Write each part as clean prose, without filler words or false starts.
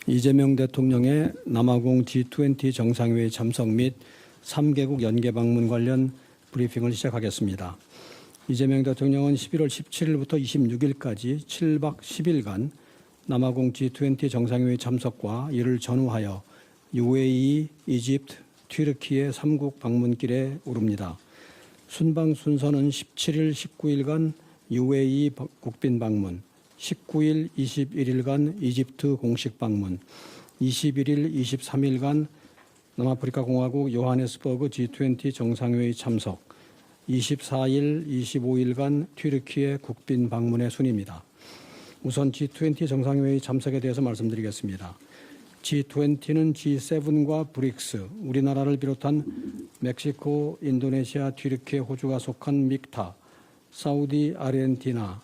이재명 대통령의 남아공 G20 정상회의 참석 및 3개국 연계 방문 관련 브리핑을 시작하겠습니다. 이재명 대통령은 11월 17일부터 26일까지 7박 10일간 남아공 G20 정상회의 참석과 이를 전후하여 UAE, 이집트, 튀르키예 3국 방문길에 오릅니다. 순방 순서는 17일, 19일간 UAE 국빈 방문, 19일, 21일간 이집트 공식 방문, 21일, 23일간 남아프리카 공화국 요하네스버그 G20 정상회의 참석, 24일, 25일간 튀르키예 국빈 방문의 순입니다. 우선 G20 정상회의 참석에 대해서 말씀드리겠습니다. G20는 G7과 브릭스, 우리나라를 비롯한 멕시코, 인도네시아, 튀르키예, 호주가 속한 믹타, 사우디, 아르헨티나,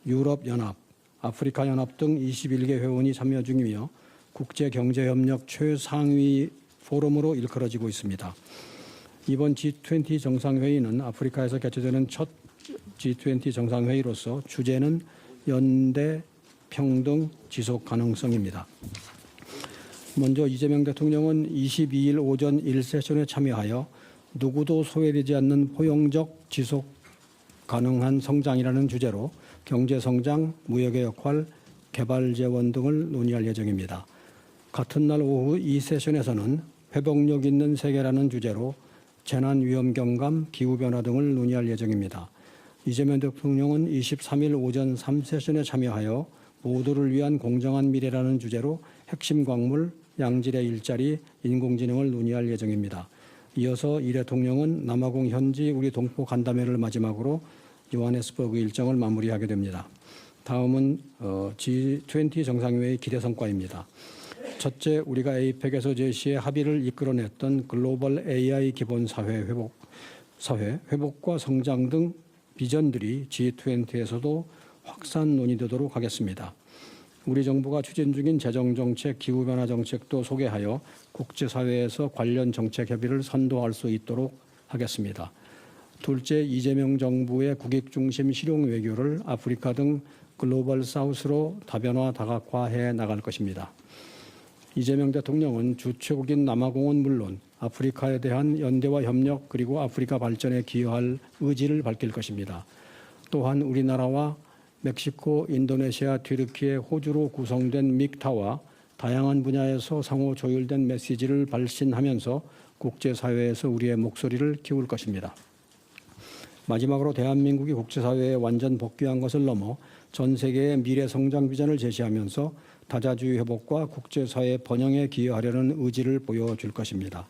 유럽연합, 아프리카연합 등 21개 회원이 참여 중이며 국제경제협력 최상위 포럼으로 일컬어지고 있습니다. 이번 G20 정상회의는 아프리카에서 개최되는 첫 G20 정상회의로서 주제는 연대, 평등, 지속 가능성입니다. 먼저 이재명 대통령은 22일 오전 1세션에 참여하여 누구도 소외되지 않는 포용적 지속 가능한 성장이라는 주제로 경제성장, 무역의 역할, 개발 재원 등을 논의할 예정입니다. 같은 날 오후 이 세션에서는 회복력 있는 세계라는 주제로 재난 위험 경감, 기후변화 등을 논의할 예정입니다. 이재명 대통령은 23일 오전 3세션에 참여하여 모두를 위한 공정한 미래라는 주제로 핵심 광물, 양질의 일자리, 인공지능을 논의할 예정입니다. 이어서 이 대통령은 남아공 현지 우리 동포 간담회를 마지막으로 요하네스버그 일정을 마무리하게 됩니다. 다음은 G20 정상회의 기대 성과입니다. 첫째, 우리가 에이펙에서 제시해 합의를 이끌어냈던 글로벌 AI 기본 사회 회복과 성장 등 비전들이 G20에서도 확산 논의되도록 하겠습니다. 우리 정부가 추진 중인 재정정책, 기후변화 정책도 소개하여 국제사회에서 관련 정책 협의를 선도할 수 있도록 하겠습니다. 둘째, 이재명 정부의 국익 중심 실용 외교를 아프리카 등 글로벌 사우스로 다변화 다각화해 나갈 것입니다. 이재명 대통령은 주최국인 남아공은 물론 아프리카에 대한 연대와 협력 그리고 아프리카 발전에 기여할 의지를 밝힐 것입니다. 또한 우리나라와 멕시코, 인도네시아, 튀르키예, 호주로 구성된 믹타와 다양한 분야에서 상호 조율된 메시지를 발신하면서 국제사회에서 우리의 목소리를 키울 것입니다. 마지막으로 대한민국이 국제사회에 완전 복귀한 것을 넘어 전 세계의 미래 성장 비전을 제시하면서 다자주의 회복과 국제사회 번영에 기여하려는 의지를 보여줄 것입니다.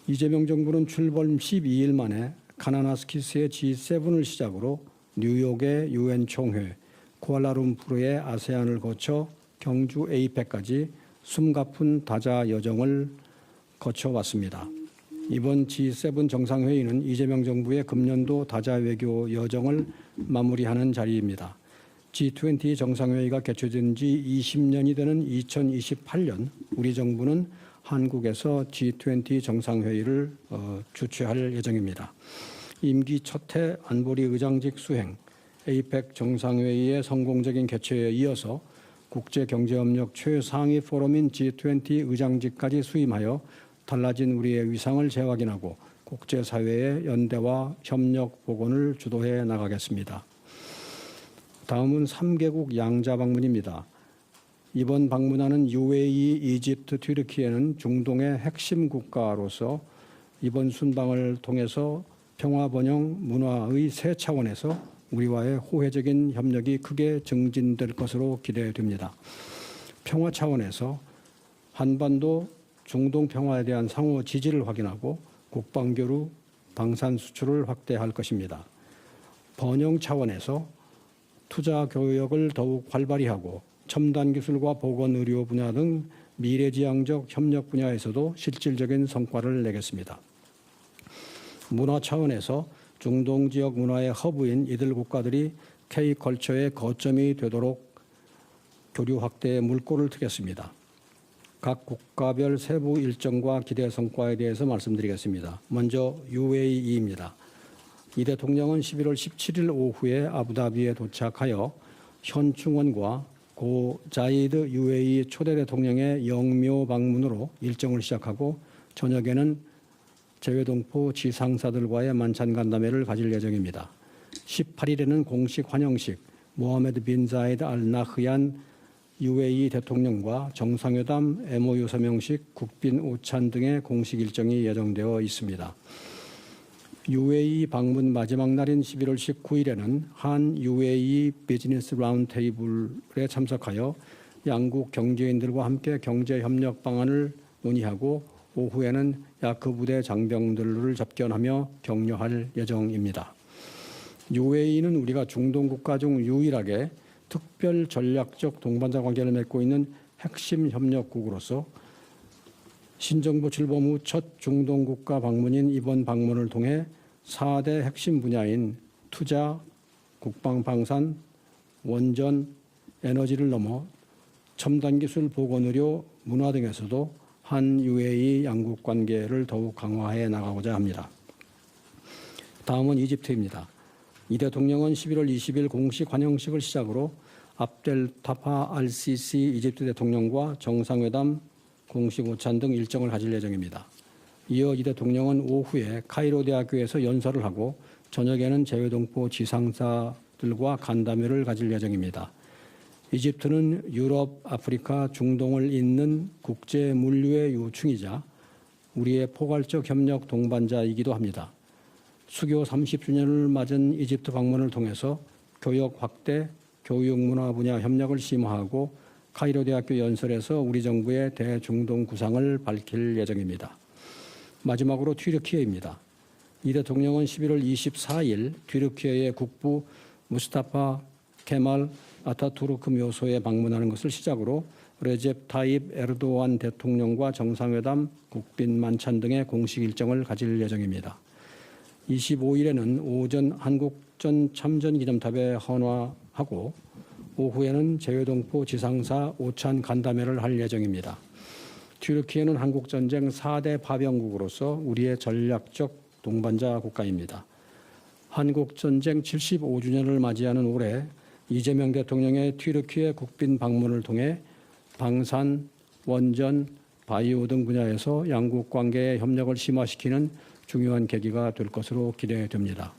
이재명 정부는 출범 12일 만에 카나나스키스의 G7을 시작으로 뉴욕의 UN 총회, 쿠알라룸푸르의 아세안을 거쳐 경주 에이펙까지 숨가쁜 다자 여정을 거쳐왔습니다. 이번 G7 정상회의는 이재명 정부의 금년도 다자 외교 여정을 마무리하는 자리입니다. G20 정상회의가 개최된 지 20년이 되는 2028년 우리 정부는 한국에서 G20 정상회의를 주최할 예정입니다. 임기 첫해 안보리 의장직 수행, 에이펙 정상회의의 성공적인 개최에 이어서 국제경제협력 최상위 포럼인 G20 의장직까지 수임하여 달라진 우리의 위상을 재확인하고 국제사회의 연대와 협력 복원을 주도해 나가겠습니다. 다음은 3개국 양자 방문입니다. 이번 방문하는 UAE, 이집트, 튀르키예는 중동의 핵심 국가로서 이번 순방을 통해서 평화 번영 문화의 새 차원에서 우리와의 호혜적인 협력이 크게 증진될 것으로 기대됩니다. 평화 차원에서 한반도 중동 평화에 대한 상호 지지를 확인하고 국방교류, 방산 수출을 확대할 것입니다. 번영 차원에서 투자 교역을 더욱 활발히 하고 첨단 기술과 보건의료 분야 등 미래지향적 협력 분야에서도 실질적인 성과를 내겠습니다. 문화 차원에서 중동 지역 문화의 허브인 이들 국가들이 K컬처의 거점이 되도록 교류 확대에 물꼬를 트겠습니다. 각 국가별 세부 일정과 기대 성과에 대해서 말씀드리겠습니다. 먼저 UAE입니다. 이 대통령은 11월 17일 오후에 아부다비에 도착하여 현 충원과 고 자이드 UAE 초대 대통령의 영묘 방문으로 일정을 시작하고 저녁에는 재외동포 지상사들과의 만찬 간담회를 가질 예정입니다. 18일에는 공식 환영식, 모하메드 빈 자이드 알 나흐얀 UAE 대통령과 정상회담, MOU 서명식, 국빈 오찬 등의 공식 일정이 예정되어 있습니다. UAE 방문 마지막 날인 11월 19일에는 한 UAE 비즈니스 라운드 테이블에 참석하여 양국 경제인들과 함께 경제협력 방안을 논의하고 오후에는 야크 부대 장병들을 접견하며 격려할 예정입니다. UAE는 우리가 중동 국가 중 유일하게 특별 전략적 동반자 관계를 맺고 있는 핵심 협력국으로서 신정부 출범 후 첫 중동 국가 방문인 이번 방문을 통해 4대 핵심 분야인 투자, 국방방산, 원전, 에너지를 넘어 첨단 기술, 보건의료, 문화 등에서도 한 UAE 양국 관계를 더욱 강화해 나가고자 합니다. 다음은 이집트입니다. 이 대통령은 11월 20일 공식 환영식을 시작으로 압델 타파 알시시 이집트 대통령과 정상회담, 공식 오찬 등 일정을 가질 예정입니다. 이어 이 대통령은 오후에 카이로 대학교에서 연설을 하고 저녁에는 재외동포 지상사들과 간담회를 가질 예정입니다. 이집트는 유럽, 아프리카, 중동을 잇는 국제 물류의 요충이자 우리의 포괄적 협력 동반자이기도 합니다. 수교 30주년을 맞은 이집트 방문을 통해서 교역 확대, 교육 문화 분야 협력을 심화하고 카이로 대학교 연설에서 우리 정부의 대중동 구상을 밝힐 예정입니다. 마지막으로 튀르키예입니다. 이 대통령은 11월 24일 튀르키예의 국부 무스타파 케말 아타투르크 묘소에 방문하는 것을 시작으로 레제프 타입 에르도안 대통령과 정상회담, 국빈 만찬 등의 공식 일정을 가질 예정입니다. 25일에는 오전 한국전 참전 기념탑에 헌화하고 오후에는 재외동포 지상사 오찬 간담회를 할 예정입니다. 튀르키예는 한국전쟁 4대 파병국으로서 우리의 전략적 동반자 국가입니다. 한국전쟁 75주년을 맞이하는 올해 이재명 대통령의 튀르키예 국빈 방문을 통해 방산, 원전, 바이오 등 분야에서 양국 관계의 협력을 심화시키는 중요한 계기가 될 것으로 기대됩니다.